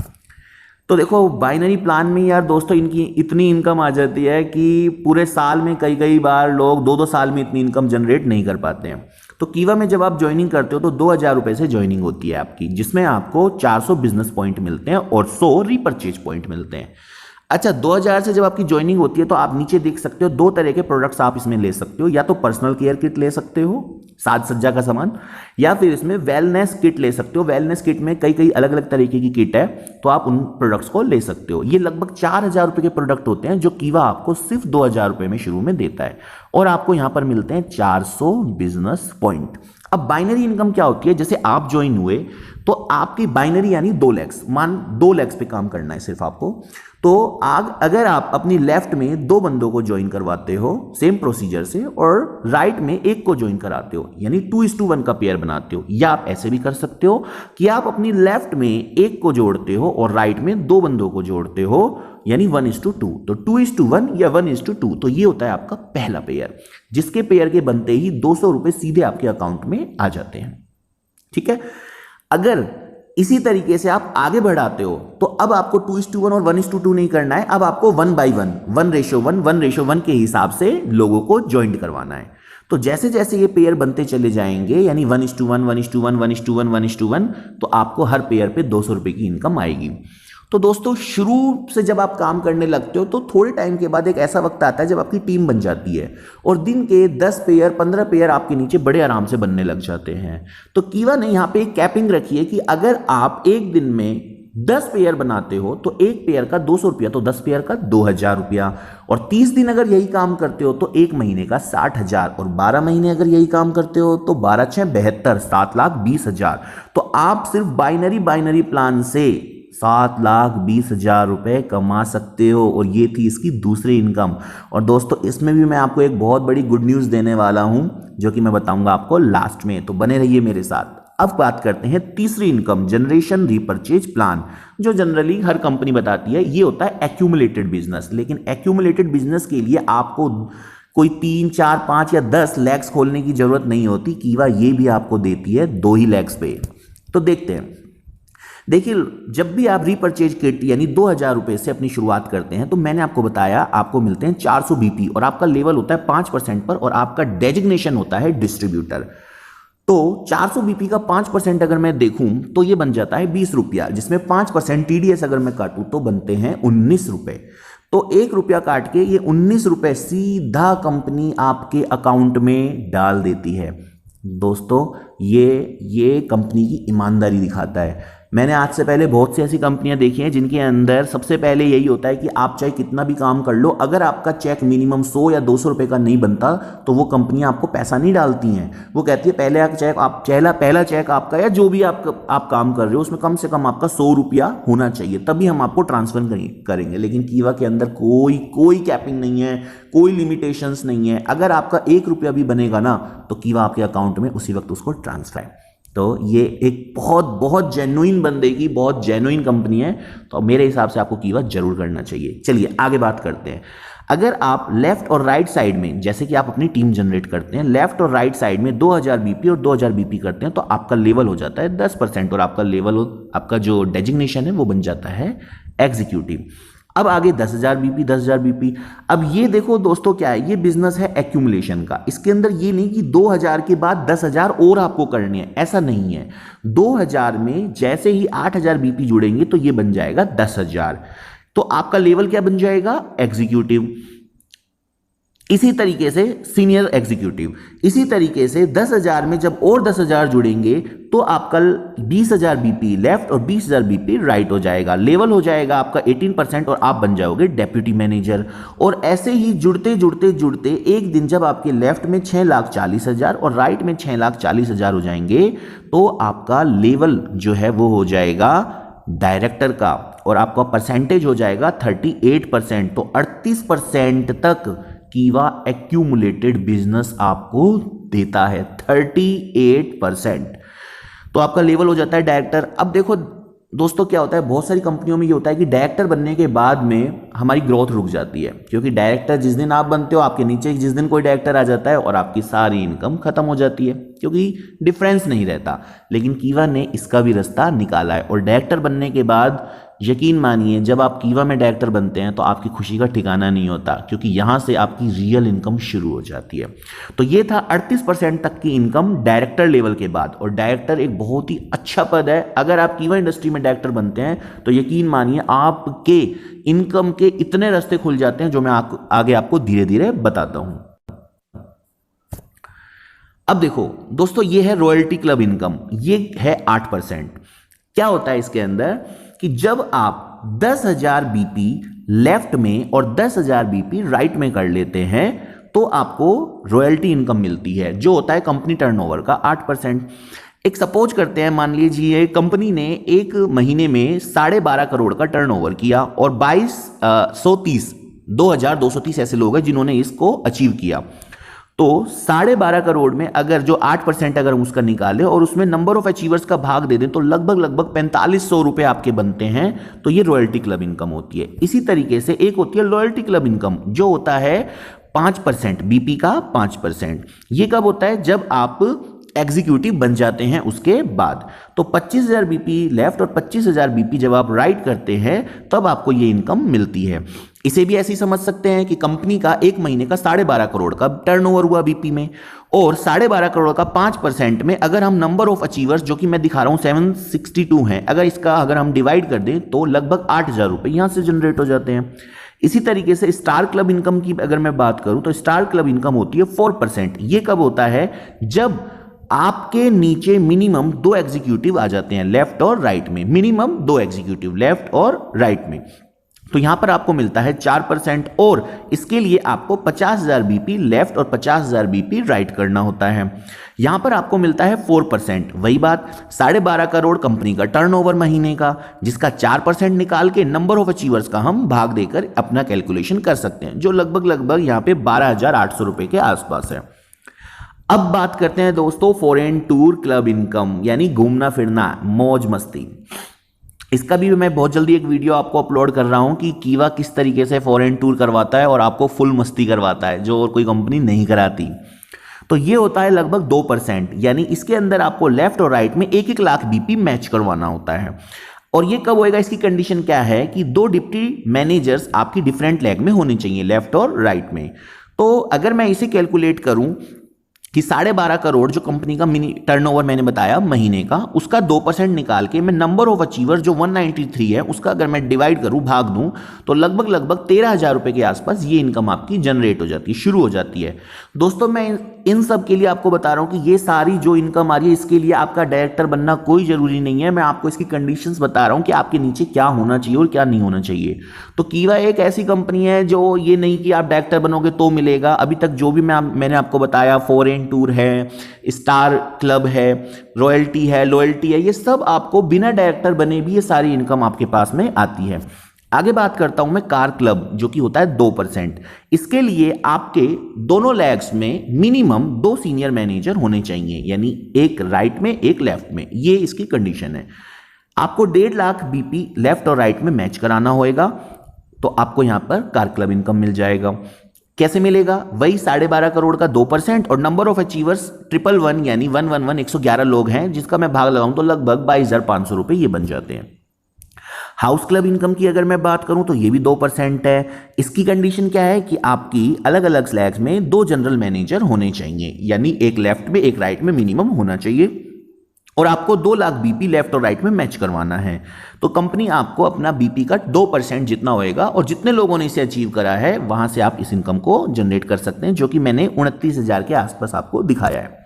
तो देखो बाइनरी प्लान में यार दोस्तों इनकी इतनी इनकम आ जाती है कि पूरे साल में कई बार लोग 2-2 साल में इतनी इनकम जनरेट नहीं कर पाते हैं। तो कीवा में जब आप ज्वाइनिंग करते हो तो 2000 रुपए से ज्वाइनिंग होती है आपकी, जिसमें आपको 400 बिजनेस पॉइंट मिलते हैं और 100 रीपरचेज पॉइंट मिलते हैं। अच्छा, 2000 से जब आपकी ज्वाइनिंग होती है तो आप नीचे देख सकते हो 2 तरह के प्रोडक्ट्स आप इसमें ले सकते हो। या तो पर्सनल केयर किट ले सकते हो, साज सज्जा का सामान, या फिर इसमें वेलनेस किट ले सकते हो। वेलनेस किट में कई अलग अलग तरीके की किट है, तो आप उन प्रोडक्ट्स को ले सकते हो। ये लगभग 4000 रुपए के प्रोडक्ट होते हैं जो कीवा आपको सिर्फ 2000 रुपए में शुरू में देता है, और आपको यहां पर मिलते हैं 400 बिजनेस पॉइंट। अब बाइनरी इनकम क्या होती है, जैसे आप ज्वाइन हुए तो आपकी बाइनरी यानी 2 लेग्स, मान 2 लेग्स पे काम करना है सिर्फ आपको। तो अगर आप अपनी लेफ्ट में 2 बंदों को ज्वाइन करवाते हो सेम प्रोसीजर से, और राइट में एक को ज्वाइन कराते हो, यानी 2:1 का पेयर बनाते हो। या आप ऐसे भी कर सकते हो कि आप अपनी लेफ्ट में एक को जोड़ते हो और राइट में 2 बंदों को जोड़ते हो, यानी 1:2। तो 2:1 या 1:2, तो ये होता है आपका पहला पेयर, जिसके पेयर के बनते ही 200 रुपए सीधे आपके अकाउंट में आ जाते हैं। ठीक है। अगर इसी तरीके से आप आगे बढ़ाते हो तो अब आपको 2:1 और 1:2 नहीं करना है, अब आपको 1/1, 1:1 के हिसाब से लोगों को ज्वाइन करवाना है। तो जैसे जैसे ये पेयर बनते चले जाएंगे, यानी 1:1, 1:1, 1:1, 1:1, तो आपको हर पेयर पे 200 रुपए की इनकम आएगी। तो दोस्तों शुरू से जब आप काम करने लगते हो तो थोड़े टाइम के बाद एक ऐसा वक्त आता है जब आपकी टीम बन जाती है, और दिन के 10 पेयर 15 पेयर आपके नीचे बड़े आराम से बनने लग जाते हैं। तो कीवा ने यहाँ पे एक कैपिंग रखी है कि अगर आप एक दिन में 10 पेयर बनाते हो तो एक पेयर का 200 रुपया, तो 10 पेयर का 2000 रुपया, और 30 दिन अगर यही काम करते हो तो एक महीने का 60,000, और 12 महीने अगर यही काम करते हो तो 12×6 72, 7,20,000। तो आप सिर्फ बाइनरी प्लान से 7,20,000 रुपए कमा सकते हो, और ये थी इसकी दूसरी इनकम। और दोस्तों इसमें भी मैं आपको एक बहुत बड़ी गुड न्यूज़ देने वाला हूं, जो कि मैं बताऊंगा आपको लास्ट में, तो बने रहिए मेरे साथ। अब बात करते हैं तीसरी इनकम, जनरेशन रीपरचेज प्लान, जो जनरली हर कंपनी बताती है। ये होता है एक्यूमुलेटेड बिजनेस, लेकिन एक्यूमुलेटेड बिजनेस के लिए आपको कोई 3, 4, 5 या 10 लैक्स खोलने की जरूरत नहीं होती। कीवा ये भी आपको देती है 2 ही लैक्स पे। तो देखते हैं। देखिए, जब भी आप रीपरचेज किट यानी 2000 रुपए से अपनी शुरुआत करते हैं तो मैंने आपको बताया आपको मिलते हैं 400 बीपी, और आपका लेवल होता है 5% पर, और आपका डेजिग्नेशन होता है डिस्ट्रीब्यूटर। तो 400 बीपी का 5% अगर मैं देखूं तो ये बन जाता है 20 रुपया, जिसमें 5% टीडीएस अगर मैं काटूं तो बनते हैं 19 रुपए। तो 1 रुपया काट के ये 19 रुपए सीधा कंपनी आपके अकाउंट में डाल देती है। दोस्तों ये कंपनी की ईमानदारी दिखाता है। मैंने आज से पहले बहुत सी ऐसी कंपनियां देखी हैं जिनके अंदर सबसे पहले यही होता है कि आप चाहे कितना भी काम कर लो, अगर आपका चेक मिनिमम 100 या 200 रुपए का नहीं बनता तो वो कंपनियां आपको पैसा नहीं डालती हैं। वो कहती है पहला चेक आपका, या जो भी आप काम कर रहे हो उसमें कम से कम आपका 100 रुपया होना चाहिए, तभी हम आपको ट्रांसफर करेंगे। लेकिन कीवा के अंदर कोई कैपिंग नहीं है, कोई लिमिटेशंस नहीं है। अगर आपका 1 रुपया भी बनेगा ना तो कीवा आपके अकाउंट में उसी वक्त उसको ट्रांसफर है। तो ये एक बहुत जेन्युइन बंदे की बहुत जेन्युइन कंपनी है, तो मेरे हिसाब से आपको कीवा जरूर करना चाहिए। चलिए आगे बात करते हैं। अगर आप लेफ्ट और राइट साइड में, जैसे कि आप अपनी टीम जनरेट करते हैं, लेफ्ट और राइट साइड में 2000 बीपी और 2000 बीपी करते हैं तो आपका लेवल हो जाता है 10%, और आपका जो डेजिग्नेशन है वो बन जाता है एग्जीक्यूटिव। अब आगे 10,000 बीपी। अब ये देखो दोस्तों क्या है, ये बिजनेस है एक्यूमुलेशन का। इसके अंदर ये नहीं कि 2000 के बाद 10,000 और आपको करने हैं, ऐसा नहीं है। 2000 में जैसे ही 8,000 बीपी जुड़ेंगे तो ये बन जाएगा 10,000, तो आपका लेवल क्या बन जाएगा, एग्जीक्यूटिव। इसी तरीके से सीनियर एग्जीक्यूटिव, इसी तरीके से 10,000 में जब और 10,000 जुड़ेंगे तो आपका 20,000 बीपी लेफ्ट और 20,000 बीपी राइट हो जाएगा, लेवल हो जाएगा आपका 18% और आप बन जाओगे डेप्यूटी मैनेजर। और ऐसे ही जुड़ते जुड़ते जुड़ते एक दिन जब आपके लेफ्ट में 6,40,000 और राइट में 6,40,000 हो जाएंगे तो आपका लेवल जो है वो हो जाएगा डायरेक्टर का और आपका परसेंटेज हो जाएगा 38%। तो 38% तक कीवा एक्यूमुलेटेड बिजनेस आपको देता है, 38%। तो आपका लेवल हो जाता है डायरेक्टर। अब देखो दोस्तों क्या होता है, बहुत सारी कंपनियों में ये होता है कि डायरेक्टर बनने के बाद में हमारी ग्रोथ रुक जाती है, क्योंकि डायरेक्टर जिस दिन आप बनते हो आपके नीचे जिस दिन कोई डायरेक्टर आ जाता है और आपकी सारी इनकम खत्म हो जाती है, क्योंकि डिफरेंस नहीं रहता। लेकिन कीवा ने इसका भी रास्ता निकाला है और डायरेक्टर बनने के बाद यकीन मानिए जब आप कीवा में डायरेक्टर बनते हैं तो आपकी खुशी का ठिकाना नहीं होता, क्योंकि यहां से आपकी रियल इनकम शुरू हो जाती है। तो ये था 38% तक की इनकम डायरेक्टर लेवल के बाद। और डायरेक्टर एक बहुत ही अच्छा पद है। अगर आप कीवा इंडस्ट्री में डायरेक्टर बनते हैं तो यकीन मानिए आपके इनकम के इतने रास्ते खुल जाते हैं जो मैं आगे आपको धीरे धीरे बताता हूं। अब देखो दोस्तों, ये है रॉयल्टी क्लब इनकम, ये है 8%। क्या होता है इसके अंदर कि जब आप 10,000 बीपी लेफ्ट में और 10,000 बीपी राइट में कर लेते हैं तो आपको रॉयल्टी इनकम मिलती है, जो होता है कंपनी टर्नओवर का 8%। एक सपोज करते हैं, मान लीजिए कंपनी ने एक महीने में 12.5 करोड़ का टर्नओवर किया और 2230 ऐसे लोग हैं जिन्होंने इसको अचीव किया। तो 12.5 करोड़ में अगर जो 8% अगर हम उसका निकालें और उसमें नंबर ऑफ अचीवर्स का भाग दे दें तो लगभग 4500 रुपए आपके बनते हैं। तो ये रॉयल्टी क्लब इनकम होती है। इसी तरीके से एक होती है लॉयल्टी क्लब इनकम, जो होता है 5%, बीपी का 5%। ये कब होता है, जब आप एग्जीक्यूटिव बन जाते हैं उसके बाद। तो 25,000 बीपी लेफ्ट और 25,000 बीपी जब आप राइट करते हैं तब आपको ये इनकम मिलती है। इसे भी ऐसे ही समझ सकते हैं कि कंपनी का एक महीने का 12.5 करोड़ का टर्नओवर हुआ बीपी में, और 12.5 करोड़ का 5% में अगर हम नंबर ऑफ अचीवर्स, जो कि मैं दिखा रहा हूं 762 हैं, अगर हम डिवाइड कर दें तो लगभग 8,000 रुपए यहां से जनरेट हो जाते हैं। इसी तरीके से स्टार क्लब इनकम की अगर मैं बात करूं तो स्टार क्लब इनकम होती है 4%। ये कब होता है, जब आपके नीचे मिनिमम 2 एग्जीक्यूटिव आ जाते हैं लेफ्ट और राइट में, मिनिमम 2 एग्जीक्यूटिव लेफ्ट और राइट में, तो यहां पर आपको मिलता है 4%। और इसके लिए आपको 50,000 बीपी लेफ्ट और 50,000 बीपी राइट करना होता है। यहां पर आपको मिलता है 4%। वही बात, 12.5 करोड़ कंपनी का टर्नओवर महीने का, जिसका 4% निकाल के नंबर ऑफ अचीवर्स का हम भाग देकर अपना कैलकुलेशन कर सकते हैं, जो लगभग यहां पे 12,800 रुपए के आसपास है। अब बात करते हैं दोस्तों फॉरेन टूर क्लब इनकम, यानी घूमना फिरना, मौज मस्ती। इसका भी मैं बहुत जल्दी एक वीडियो आपको अपलोड कर रहा हूं कि कीवा किस तरीके से फॉरेन टूर करवाता है और आपको फुल मस्ती करवाता है, जो और कोई कंपनी नहीं कराती। तो ये होता है लगभग 2%, यानी इसके अंदर आपको लेफ्ट और राइट में 1-1 लाख बीपी मैच करवाना होता है। और ये कब होएगा, इसकी कंडीशन क्या है कि 2 डिप्टी मैनेजर्स आपकी डिफरेंट लेग में होने चाहिए, लेफ्ट और राइट में। तो अगर मैं इसे कैलकुलेट करूं कि 12.5 करोड़ जो कंपनी का मिनी टर्नओवर मैंने बताया महीने का, उसका 2% निकाल के मैं नंबर ऑफ अचीवर जो 193 है उसका अगर मैं डिवाइड करूं, भाग दूं, तो लगभग 13,000 रुपए के आसपास ये इनकम आपकी जनरेट हो जाती है, शुरू हो जाती है। दोस्तों मैं इन सब के लिए आपको बता रहा हूं कि ये सारी जो इनकम आ रही है इसके लिए आपका डायरेक्टर बनना कोई जरूरी नहीं है। मैं आपको इसकी कंडीशंस बता रहा हूं कि आपके नीचे क्या होना चाहिए और क्या नहीं होना चाहिए। तो कीवा एक ऐसी कंपनी है जो ये नहीं कि आप डायरेक्टर बनोगे तो मिलेगा। अभी तक जो भी मैंने आपको बताया, फॉरेन टूर है, स्टार क्लब है, रॉयल्टी है, लॉयल्टी है, ये सब आपको बिना डायरेक्टर बने भी ये सारी इनकम आपके पास में आती है। आगे बात करता हूं मैं कार क्लब, जो कि होता है 2%। इसके लिए आपके दोनों लेग्स में मिनिमम 2 सीनियर मैनेजर होने चाहिए, यानी एक राइट में एक लेफ्ट में, ये इसकी कंडीशन है। आपको 1.5 लाख बीपी लेफ्ट और राइट में मैच कराना होएगा, तो आपको यहां पर कार क्लब इनकम मिल जाएगा। कैसे मिलेगा, वही 12.5 करोड़ का 2% और नंबर ऑफ अचीवर्स 111 यानी 111 लोग हैं, जिसका मैं भाग लगाऊं तो लगभग 22,500 रुपए ये बन जाते हैं। हाउस क्लब इनकम की अगर मैं बात करूं तो ये भी 2% है। इसकी कंडीशन क्या है कि आपकी अलग अलग स्लैग्स में 2 जनरल मैनेजर होने चाहिए, यानी एक लेफ्ट में एक राइट में मिनिमम होना चाहिए। और आपको 2 लाख बीपी लेफ्ट और राइट में मैच करवाना है। तो कंपनी आपको अपना बीपी का 2% जितना होएगा, और जितने लोगों ने इसे अचीव करा है वहां से आप इस इनकम को जनरेट कर सकते हैं, जो कि मैंने 29,000 के आसपास आपको दिखाया है।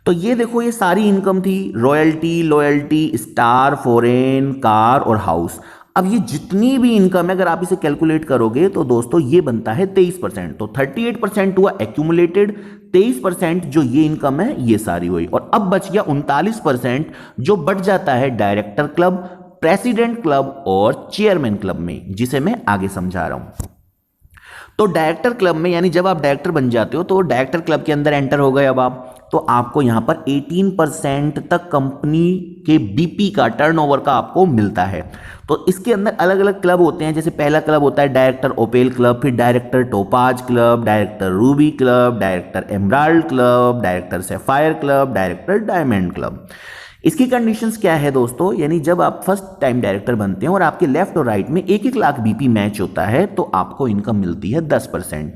तो ये देखो, ये सारी इनकम थी, royalty, loyalty, star, foreign, car और हाउस। अब ये जितनी भी इनकम है अगर आप इसे कैलकुलेट करोगे तो दोस्तों ये बनता है 23%। तो 38% हुआ एक्यूमुलेटेड, 23% जो ये इनकम है ये सारी हुई, और अब बच गया 39% जो बढ़ जाता है डायरेक्टर क्लब, प्रेसिडेंट क्लब और चेयरमैन क्लब में, जिसे मैं आगे समझा रहा हूं। तो डायरेक्टर क्लब में, यानी जब आप डायरेक्टर बन जाते हो तो डायरेक्टर क्लब के अंदर एंटर हो गए अब आप, तो आपको यहां पर 18% तक कंपनी के बीपी का, टर्नओवर का आपको मिलता है। तो इसके अंदर अलग अलग क्लब होते हैं, जैसे पहला क्लब होता है डायरेक्टर ओपेल क्लब, फिर director topaz club, director Ruby club, director emerald club, director sapphire club, director diamond club. इसकी कंडीशंस क्या है दोस्तों, यानी जब आप फर्स्ट टाइम डायरेक्टर बनते हैं और आपके लेफ्ट और राइट में 1-1 लाख बीपी मैच होता है तो आपको इनकम मिलती है 10%।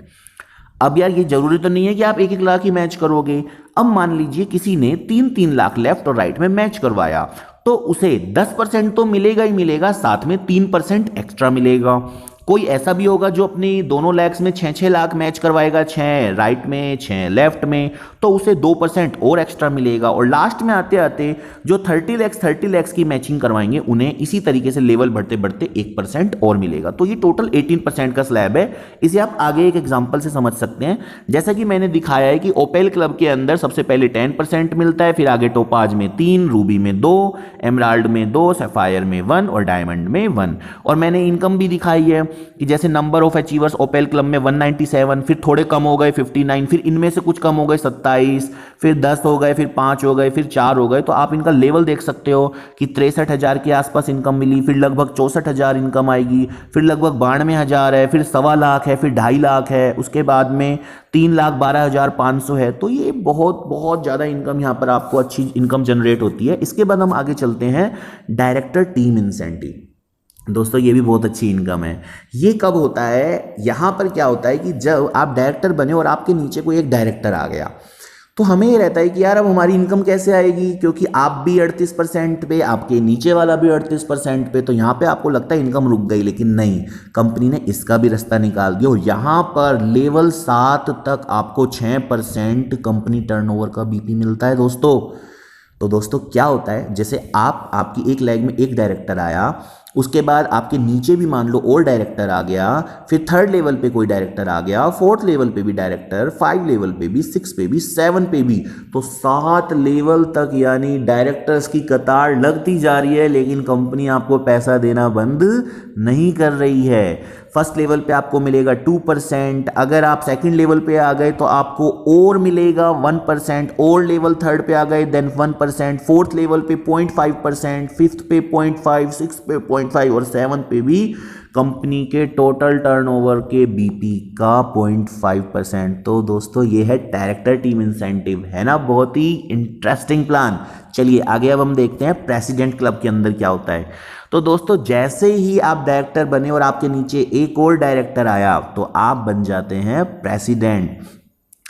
अब यार ये जरूरी तो नहीं है कि आप 1-1 लाख ही मैच करोगे। अब मान लीजिए किसी ने 3-3 लाख लेफ्ट और राइट में मैच करवाया, तो उसे 10% तो मिलेगा ही मिलेगा, साथ में 3% एक्स्ट्रा मिलेगा। कोई ऐसा भी होगा जो अपनी दोनों लेग्स में 6-6 लाख मैच करवाएगा, 6 राइट में 6 लेफ्ट में, तो उसे 2% और एक्स्ट्रा मिलेगा। और लास्ट में आते आते जो 30 लैक्स की मैचिंग करवाएंगे उन्हें इसी तरीके से लेवल बढ़ते बढ़ते 1% और मिलेगा। तो ये टोटल 18% का स्लैब है। इसे आप आगे एक एग्जांपल से समझ सकते हैं। जैसा कि मैंने दिखाया है कि ओपेल क्लब के अंदर सबसे पहले 10% मिलता है, फिर आगे टोपाज में 3, रूबी में 2, एमराल्ड में 2, सैफायर में 1 और डायमंड में 1। और मैंने इनकम भी दिखाई है कि जैसे number of achievers Opel club में 197, फिर थोड़े कम हो गए 59, फिर इनमें से कुछ कम हो गए 27, फिर 10 हो गए, फिर 5 हो गए, फिर 4 हो गए। तो आप इनका लेवल देख सकते हो कि 63,000 के आसपास इनकम मिली, फिर लगभग 64,000 इनकम आएगी, फिर लगभग 92,000 है, फिर 1.25 लाख है, फिर 2.5 लाख है, उसके बाद में 3,12,500 है। तो ये बहुत बहुत ज़्यादा इनकम यहाँ पर आपको अच्छी इनकम जनरेट होती है। इसके बाद हम आगे चलते हैं डायरेक्टर टीम इंसेंटिव। दोस्तों ये भी बहुत अच्छी इनकम है। ये कब होता है, यहाँ पर क्या होता है कि जब आप डायरेक्टर बने और आपके नीचे कोई एक डायरेक्टर आ गया, तो हमें ये रहता है कि यार अब हमारी इनकम कैसे आएगी, क्योंकि आप भी 38% पे, आपके नीचे वाला भी 38% पे, तो यहाँ पे आपको लगता है इनकम रुक गई, लेकिन नहीं, कंपनी ने इसका भी रास्ता निकाल दिया और यहाँ पर लेवल 7 तक आपको 6% कंपनी टर्नओवर का बीपी मिलता है दोस्तों। तो दोस्तों क्या होता है, जैसे आपकी एक लेग में एक डायरेक्टर आया, उसके बाद आपके नीचे भी मान लो और डायरेक्टर आ गया, फिर 3rd लेवल पे कोई डायरेक्टर आ गया, 4th लेवल पे भी डायरेक्टर, 5 लेवल पे भी, 6 पे भी, 7 पे भी, तो 7 लेवल तक यानी डायरेक्टर्स की कतार लगती जा रही है, लेकिन कंपनी आपको पैसा देना बंद नहीं कर रही है। फर्स्ट लेवल पे आपको मिलेगा 2%, अगर आप सेकंड लेवल पे आ गए तो आपको और मिलेगा 1%, और लेवल 3rd पे आ गए देन 1%, 4th लेवल पे 0.5%, 5th पे 0.5, 6th पे 0.5 और 7th पे भी कंपनी के टोटल टर्नओवर के बीपी का 0.5%। तो दोस्तों ये है डायरेक्टर टीम इंसेंटिव, है ना, बहुत ही इंटरेस्टिंग प्लान। चलिए आगे अब हम देखते हैं प्रेसिडेंट क्लब के अंदर क्या होता है। तो दोस्तों जैसे ही आप डायरेक्टर बने और आपके नीचे एक और डायरेक्टर आया तो आप बन जाते हैं प्रेसिडेंट।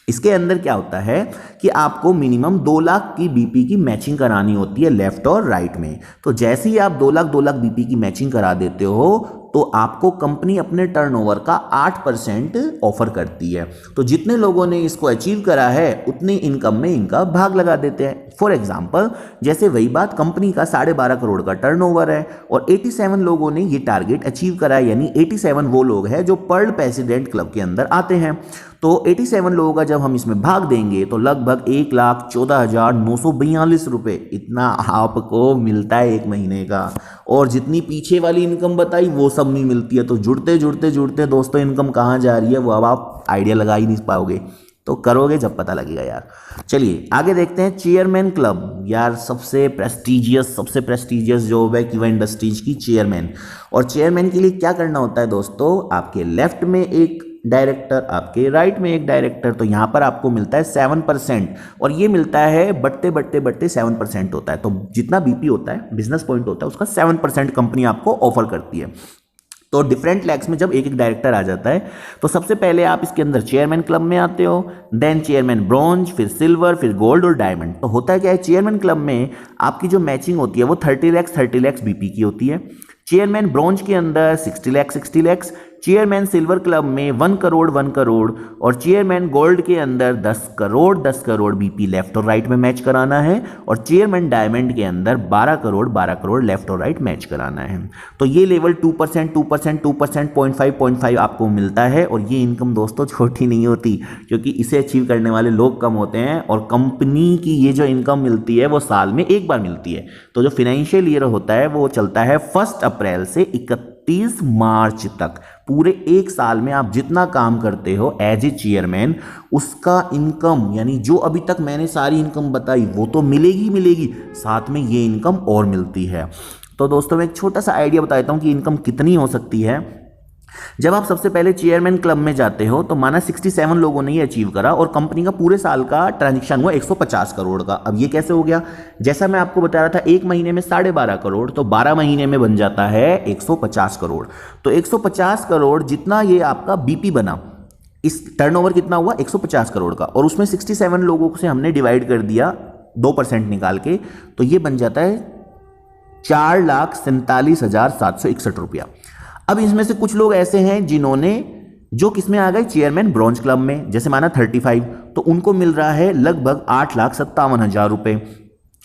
इसके अंदर क्या होता है कि आपको मिनिमम 2 लाख की बीपी की मैचिंग करानी होती है लेफ्ट और राइट में। तो जैसे ही आप 2 लाख बीपी की मैचिंग करा देते हो तो आपको कंपनी अपने टर्नओवर का 8% ऑफर करती है। तो जितने लोगों ने इसको अचीव करा है उतनी इनकम में इनका भाग लगा देते हैं। फॉर एग्जाम्पल, जैसे वही बात, कंपनी का 12.5 करोड़ का टर्नओवर है और 87 लोगों ने ये टारगेट अचीव करा है, यानी 87 वो लोग हैं जो पर्ल प्रेसिडेंट क्लब के अंदर आते हैं। तो 87 लोगों का जब हम इसमें भाग देंगे तो लगभग 1,14,942 रुपये इतना आपको मिलता है एक महीने का, और जितनी पीछे वाली इनकम बताई वो सब नहीं मिलती है। तो जुड़ते जुड़ते जुड़ते दोस्तों इनकम कहाँ जा रही है वो अब आप आइडिया लगा ही नहीं पाओगे, तो करोगे जब पता लगेगा यार। चलिए आगे देखते हैं चेयरमैन क्लब। यार सबसे प्रेस्टीजियस जॉब है किवा इंडस्ट्रीज की चेयरमैन। और चेयरमैन के लिए क्या करना होता है दोस्तों, आपके लेफ्ट में एक डायरेक्टर, आपके राइट में एक डायरेक्टर, तो यहाँ पर आपको मिलता है 7%, और ये मिलता है बढ़ते 7% होता है। तो जितना बीपी होता है, बिजनेस पॉइंट होता है, उसका 7% कंपनी आपको ऑफर करती है। तो डिफरेंट लैग्स में जब एक एक डायरेक्टर आ जाता है तो सबसे पहले आप इसके अंदर चेयरमैन क्लब में आते हो, देन चेयरमैन ब्रॉन्ज, फिर सिल्वर, फिर गोल्ड और डायमंड। तो होता है क्या है, चेयरमैन क्लब में आपकी जो मैचिंग होती है वो 30 लाख बीपी की होती है। चेयरमैन ब्रॉन्ज के अंदर 60 लाख, चेयरमैन सिल्वर क्लब में 1 करोड़ और चेयरमैन गोल्ड के अंदर 10 करोड़ बीपी लेफ्ट और राइट में मैच कराना है, और चेयरमैन डायमंड के अंदर 12 करोड़ लेफ्ट और राइट मैच कराना है। तो ये लेवल 2%, 0.5 आपको मिलता है। और ये इनकम दोस्तों छोटी नहीं होती, क्योंकि इसे अचीव करने वाले लोग कम होते हैं, और कंपनी की ये जो इनकम मिलती है वो साल में एक बार मिलती है। तो जो फाइनेंशियल ईयर होता है वो चलता है 1 अप्रैल से 31 मार्च तक। पूरे एक साल में आप जितना काम करते हो एज ए चेयरमैन, उसका इनकम यानी जो अभी तक मैंने सारी इनकम बताई वो तो मिलेगी, साथ में ये इनकम और मिलती है। तो दोस्तों मैं एक छोटा सा आइडिया बता देता हूं कि इनकम कितनी हो सकती है। जब आप सबसे पहले चेयरमैन क्लब में जाते हो तो माना 67 लोगों ने ये अचीव करा, और कंपनी का पूरे साल का ट्रांजेक्शन हुआ 150 करोड़ का। अब ये कैसे हो गया, जैसा मैं आपको बता रहा था, एक महीने में 12.5 करोड़, तो 12 महीने में बन जाता है 150 करोड़। तो 150 करोड़ जितना ये आपका बीपी बना, इस टर्नओवर कितना हुआ 150 करोड़ का, और उसमें 67 लोगों से हमने डिवाइड कर दिया 2% निकाल के, तो ये बन जाता है 4,47,761 रुपया। अब इसमें से कुछ लोग ऐसे हैं जिन्होंने जो किसमें आ गए, चेयरमैन ब्रॉन्ज क्लब में, जैसे माना 35, तो उनको मिल रहा है लगभग 8,57,000 रुपए।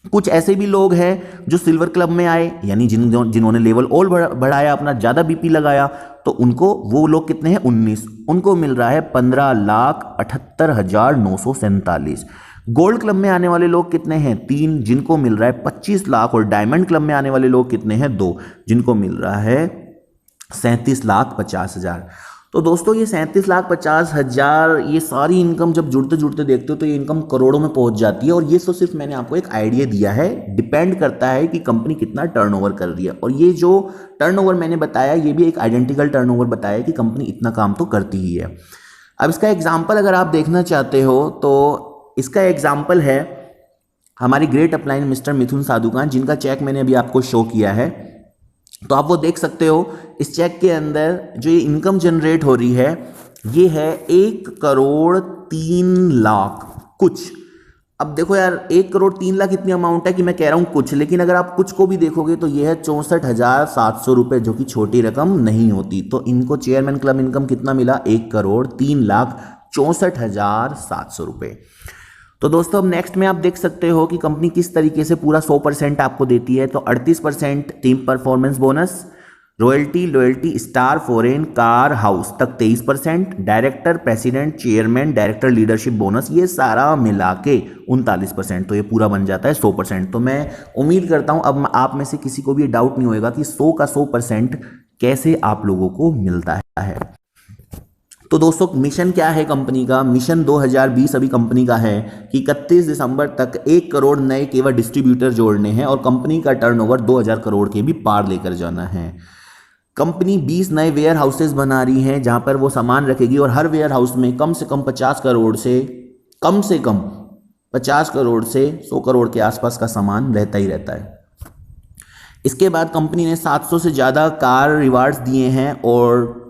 कुछ ऐसे भी लोग हैं जो सिल्वर क्लब में आए, यानी जिन्होंने लेवल और बढ़ाया, अपना ज़्यादा बीपी लगाया, तो उनको, वो लोग कितने हैं 19, उनको मिल रहा है 15,78,947। गोल्ड क्लब में आने वाले लोग कितने हैं 3, जिनको मिल रहा है 25 लाख, और डायमंड क्लब में आने वाले लोग कितने हैं 2, जिनको मिल रहा है 37,50,000। तो दोस्तों ये 37,50,000, ये सारी इनकम जब जुड़ते जुड़ते देखते हो तो ये इनकम करोड़ों में पहुंच जाती है। और ये तो सिर्फ मैंने आपको एक आइडिया दिया है, डिपेंड करता है कि कंपनी कितना टर्नओवर कर रही है। और ये जो टर्नओवर मैंने बताया ये भी एक आइडेंटिकल टर्नओवर बताया कि कंपनी इतना काम तो करती ही है। अब इसका एग्जाम्पल अगर आप देखना चाहते हो तो इसका एग्जाम्पल है हमारी ग्रेट अपलाइन मिस्टर मिथुन साधुकान, जिनका चेक मैंने अभी आपको शो किया है। तो आप वो देख सकते हो, इस चेक के अंदर जो ये इनकम जनरेट हो रही है ये है 1,03,00,000 कुछ। अब देखो यार 1,03,00,000 इतनी अमाउंट है कि मैं कह रहा हूं कुछ, लेकिन अगर आप कुछ को भी देखोगे तो ये है 64,700 रुपये, जो कि छोटी रकम नहीं होती। तो इनको चेयरमैन क्लब इनकम कितना मिला, 1,03,64,700 रुपये। तो दोस्तों अब नेक्स्ट में आप देख सकते हो कि कंपनी किस तरीके से पूरा 100% आपको देती है। तो 38% team performance bonus, loyalty star foreign car house तक 23%, director president chairman director leadership bonus, ये सारा मिला के 39%। तो ये पूरा बन जाता है 100%। तो मैं उम्मीद करता हूँ अब आप में से किसी को भी डाउट नहीं होएगा कि 100 का 100% कैसे आप लोगों को मिलता है। तो दोस्तों मिशन क्या है कंपनी का, मिशन 2020 अभी कंपनी का है कि 31 दिसंबर तक 1 करोड़ नए केवल डिस्ट्रीब्यूटर जोड़ने हैं, और कंपनी का टर्नओवर 2,000 करोड़ के भी पार लेकर जाना है। कंपनी 20 नए वेयर हाउसेज बना रही है जहां पर वो सामान रखेगी, और हर वेयर हाउस में कम से कम 50 करोड़ से 100 करोड़ के आसपास का सामान रहता ही रहता है। इसके बाद कंपनी ने 700 से ज़्यादा कार रिवार्ड्स दिए हैं, और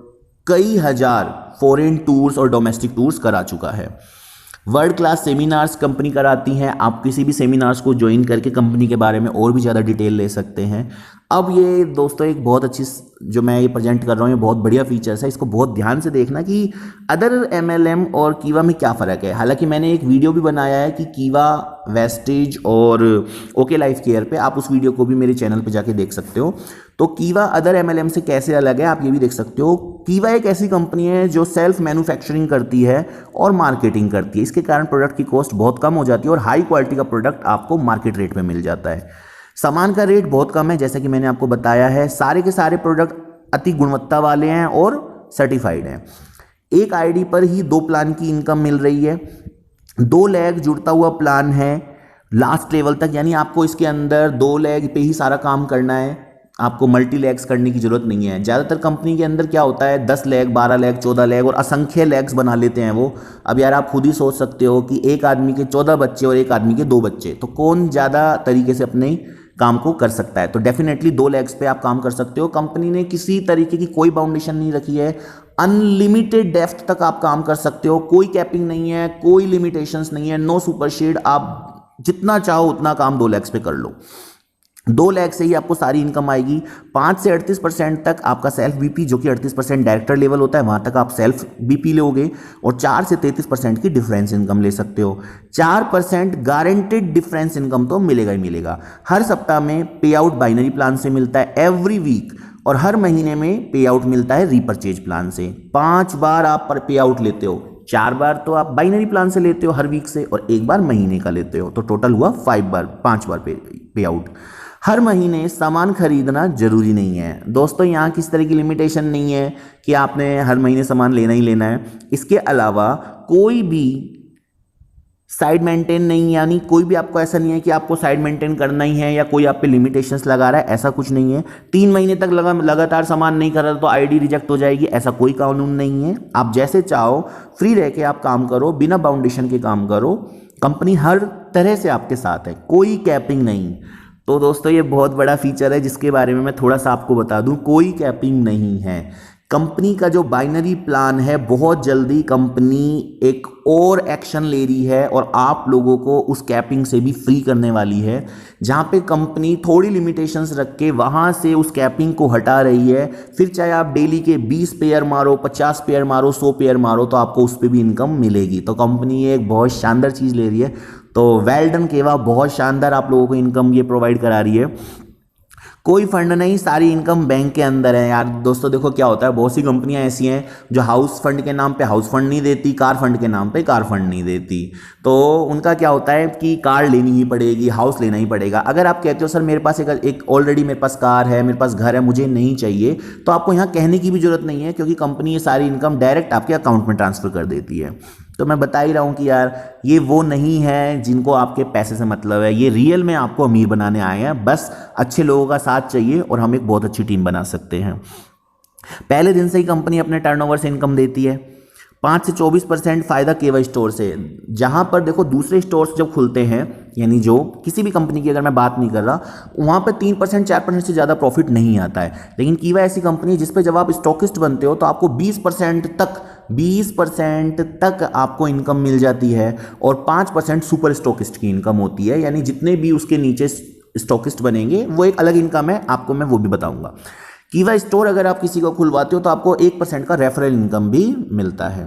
कई हजार फॉरेन टूर्स और डोमेस्टिक टूर्स करा चुका है। वर्ल्ड क्लास सेमिनार्स कंपनी कराती हैं, आप किसी भी सेमिनार्स को ज्वाइन करके कंपनी के बारे में और भी ज़्यादा डिटेल ले सकते हैं। अब ये दोस्तों एक बहुत अच्छी जो मैं ये प्रेजेंट कर रहा हूँ ये बहुत बढ़िया फीचर्स है, इसको बहुत ध्यान से देखना कि अदर MLM और कीवा में क्या फ़र्क है। हालांकि मैंने एक वीडियो भी बनाया है कि कीवा, वेस्टेज और ओके लाइफ केयर पे, आप उस वीडियो को भी मेरे चैनल पे जाके देख सकते हो। तो कीवा अदर MLM से कैसे अलग है आप ये भी देख सकते हो। कीवा एक ऐसी कंपनी है जो सेल्फ मैन्युफैक्चरिंग करती है और मार्केटिंग करती है, इसके कारण प्रोडक्ट की कॉस्ट बहुत कम हो जाती है और हाई क्वालिटी का प्रोडक्ट आपको मार्केट रेट में मिल जाता है। सामान का रेट बहुत कम है, जैसा कि मैंने आपको बताया है। सारे के सारे प्रोडक्ट अति गुणवत्ता वाले हैं और सर्टिफाइड हैं। एक आईडी पर ही 2 प्लान की इनकम मिल रही है। 2 लेग जुड़ता हुआ प्लान है लास्ट लेवल तक, यानी आपको इसके अंदर 2 लेग पे ही सारा काम करना है, आपको मल्टी लेग्स करने की जरूरत नहीं है। ज़्यादातर कंपनी के अंदर क्या होता है 10 लेग, 12 लेग, 14 लेग और असंख्य लेग्स बना लेते हैं वो। अब यार आप खुद ही सोच सकते हो कि एक आदमी के 14 बच्चे और एक आदमी के 2 बच्चे, तो कौन ज़्यादा तरीके से अपने काम को कर सकता है। तो डेफिनेटली 2 लेग्स पे आप काम कर सकते हो। कंपनी ने किसी तरीके की कोई बाउंडेशन नहीं रखी है, अनलिमिटेड डेप्थ तक आप काम कर सकते हो, कोई कैपिंग नहीं है, कोई लिमिटेशंस नहीं है, नो सुपर शेड, आप जितना चाहो उतना काम 2 लेग्स पे कर लो। 2 लाख से ही आपको सारी इनकम आएगी। 5 से 38% तक आपका सेल्फ बीपी, जो कि 38% डायरेक्टर लेवल होता है, वहां तक आप सेल्फ बीपी लोगे, और 4 से 33% की डिफरेंस इनकम ले सकते हो। 4% गारंटेड डिफरेंस इनकम तो मिलेगा ही मिलेगा। हर सप्ताह में पे आउट बाइनरी प्लान से मिलता है एवरी वीक, और हर महीने में पे आउट मिलता है रीपरचेज प्लान से। 5 बार आप पर पे आउट लेते हो, 4 बार तो आप बाइनरी प्लान से लेते हो हर वीक से, और 1 बार महीने का लेते हो, तो टोटल हुआ 5 बार पे आउट। हर महीने सामान खरीदना जरूरी नहीं है दोस्तों, यहाँ किस तरह की लिमिटेशन नहीं है कि आपने हर महीने सामान लेना ही लेना है। इसके अलावा कोई भी साइड मेंटेन नहीं, यानी कोई भी आपको ऐसा नहीं है कि आपको साइड मेंटेन करना ही है या कोई आप पे लिमिटेशंस लगा रहा है, ऐसा कुछ नहीं है। 3 महीने तक लगातार सामान नहीं कर रहा तो आईडी रिजेक्ट हो जाएगी, ऐसा कोई कानून नहीं है। आप जैसे चाहो फ्री रह के आप काम करो, बिना बाउंडेशन के काम करो। कंपनी हर तरह से आपके साथ है, कोई कैपिंग नहीं। तो दोस्तों ये बहुत बड़ा फीचर है जिसके बारे में मैं थोड़ा सा आपको बता दूं, कोई कैपिंग नहीं है। कंपनी का जो बाइनरी प्लान है, बहुत जल्दी कंपनी एक और एक्शन ले रही है और आप लोगों को उस कैपिंग से भी फ्री करने वाली है। जहां पे कंपनी थोड़ी लिमिटेशंस रख के वहां से उस कैपिंग को हटा रही है। फिर चाहे आप डेली के 20 पेयर मारो, 50 पेयर मारो, 100 पेयर मारो, तो आपको उस पर भी इनकम मिलेगी। तो कंपनी एक बहुत शानदार चीज़ ले रही है। तो वेल डन केवा, बहुत शानदार आप लोगों को इनकम ये प्रोवाइड करा रही है। कोई फंड नहीं, सारी इनकम बैंक के अंदर है यार। दोस्तों देखो क्या होता है, बहुत सी कंपनियां ऐसी हैं जो हाउस फंड के नाम पे हाउस फंड नहीं देती, कार फंड के नाम पे कार फंड नहीं देती। तो उनका क्या होता है कि कार लेनी ही पड़ेगी, हाउस लेना ही पड़ेगा। अगर आप कहते हो सर मेरे पास एक ऑलरेडी मेरे पास कार है, मेरे पास घर है, मुझे नहीं चाहिए, तो आपको यहाँ कहने की भी जरूरत नहीं है, क्योंकि कंपनी ये सारी इनकम डायरेक्ट आपके अकाउंट में ट्रांसफर कर देती है। तो मैं बता ही रहा हूँ कि यार ये वो नहीं है जिनको आपके पैसे से मतलब है, ये रियल में आपको अमीर बनाने आए हैं। बस अच्छे लोगों का साथ चाहिए और हम एक बहुत अच्छी टीम बना सकते हैं। पहले दिन से ही कंपनी अपने टर्नओवर से इनकम देती है। 5 से 24% फायदा केवल स्टोर से, जहां पर देखो दूसरे स्टोर्स जब खुलते हैं, यानी जो किसी भी कंपनी की अगर मैं बात नहीं कर रहा, वहां पर 3% 4% से ज़्यादा प्रॉफिट नहीं आता है। लेकिन कीवा ऐसी कंपनी जिस पे जब आप स्टॉकिस्ट बनते हो तो आपको 20% तक आपको इनकम मिल जाती है, और 5% सुपर स्टॉकिस्ट की इनकम होती है। यानी जितने भी उसके नीचे स्टॉकिस्ट बनेंगे वो एक अलग इनकम है, आपको मैं वो भी बताऊंगा। कीवा स्टोर अगर आप किसी को खुलवाते हो तो आपको 1% का रेफरल इनकम भी मिलता है।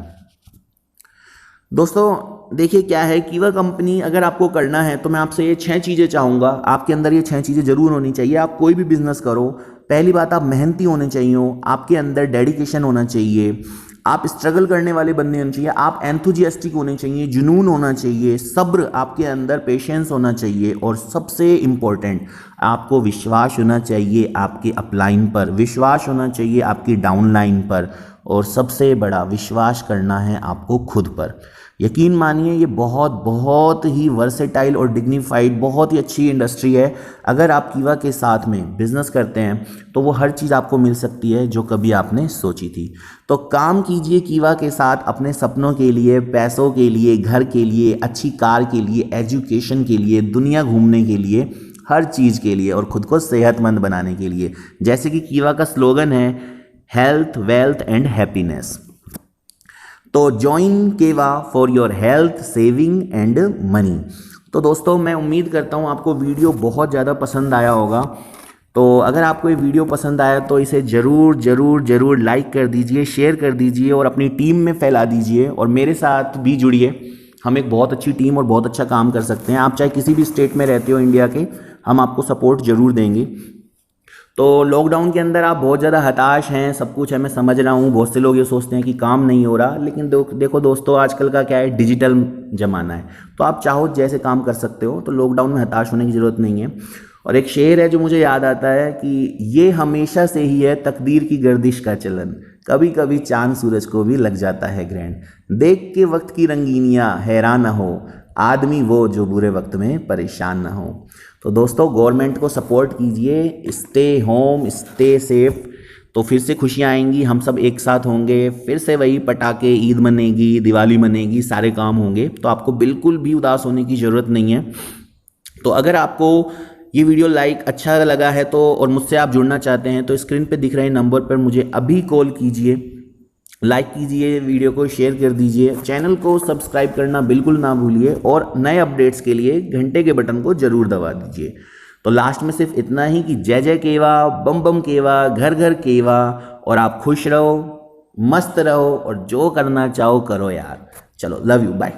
दोस्तों देखिए क्या है, कीवा कंपनी अगर आपको करना है तो मैं आपसे ये 6 चीज़ें चाहूँगा, आपके अंदर ये 6 चीज़ें जरूर होनी चाहिए। आप कोई भी बिजनेस करो, पहली बात आप मेहनती होने चाहिए, आपके अंदर डेडिकेशन होना चाहिए, आप स्ट्रगल करने वाले बंदे होने चाहिए, आप एंथुजियास्टिक होने चाहिए, जुनून होना चाहिए, सब्र आपके अंदर, पेशेंस होना चाहिए, और सबसे इम्पोर्टेंट आपको विश्वास होना चाहिए आपके अपलाइन पर, विश्वास होना चाहिए आपकी डाउनलाइन पर, और सबसे बड़ा विश्वास करना है आपको खुद पर। यकीन मानिए ये बहुत ही वर्सेटाइल और डिग्निफाइड बहुत ही अच्छी इंडस्ट्री है। अगर आप कीवा के साथ में बिजनेस करते हैं तो वो हर चीज़ आपको मिल सकती है जो कभी आपने सोची थी। तो काम कीजिए कीवा के साथ अपने सपनों के लिए, पैसों के लिए, घर के लिए, अच्छी कार के लिए, एजुकेशन के लिए, दुनिया घूमने के लिए, हर चीज़ के लिए, और खुद को सेहतमंद बनाने के लिए। जैसे कि कीवा का स्लोगन है हेल्थ, वेल्थ एंड हैप्पीनेस। तो ज्वाइन केवा for your health, saving and money. तो दोस्तों मैं उम्मीद करता हूँ आपको वीडियो बहुत ज़्यादा पसंद आया होगा। तो अगर आपको ये वीडियो पसंद आया तो इसे ज़रूर लाइक कर दीजिए, शेयर कर दीजिए और अपनी टीम में फैला दीजिए, और मेरे साथ भी जुड़िए। हम एक बहुत अच्छी टीम और बहुत अच्छा काम कर सकते हैं। आप चाहे किसी भी स्टेट में रहते हो इंडिया के, हम आपको सपोर्ट ज़रूर देंगे। तो लॉकडाउन के अंदर आप बहुत ज़्यादा हताश हैं, सब कुछ है, मैं समझ रहा हूँ। बहुत से लोग ये सोचते हैं कि काम नहीं हो रहा, लेकिन देखो दोस्तों आजकल का क्या है, डिजिटल ज़माना है, तो आप चाहो जैसे काम कर सकते हो। तो लॉकडाउन में हताश होने की ज़रूरत नहीं है। और एक शेर है जो मुझे याद आता है कि ये हमेशा से ही है तकदीर की गर्दिश का चलन, कभी कभी चांद सूरज को भी लग जाता है ग्रहण, देख के वक्त की रंगीनियाँ हैरान न हो, आदमी वो जो बुरे वक्त में परेशान ना हो। तो दोस्तों गवर्नमेंट को सपोर्ट कीजिए, स्टे होम, स्टे सेफ, तो फिर से खुशियाँ आएंगी, हम सब एक साथ होंगे, फिर से वही पटाखे, ईद मनेगी, दिवाली मनेगी, सारे काम होंगे। तो आपको बिल्कुल भी उदास होने की ज़रूरत नहीं है। तो अगर आपको ये वीडियो लाइक अच्छा लगा है तो और मुझसे आप जुड़ना चाहते हैं तो स्क्रीन पे दिख रहे नंबर पर मुझे अभी कॉल कीजिए, लाइक कीजिए, वीडियो को शेयर कर दीजिए, चैनल को सब्सक्राइब करना बिल्कुल ना भूलिए और नए अपडेट्स के लिए घंटे के बटन को जरूर दबा दीजिए। तो लास्ट में सिर्फ इतना ही कि जय जय केवा, बम बम केवा, घर घर केवा, और आप खुश रहो, मस्त रहो और जो करना चाहो करो यार। चलो, लव यू, बाय।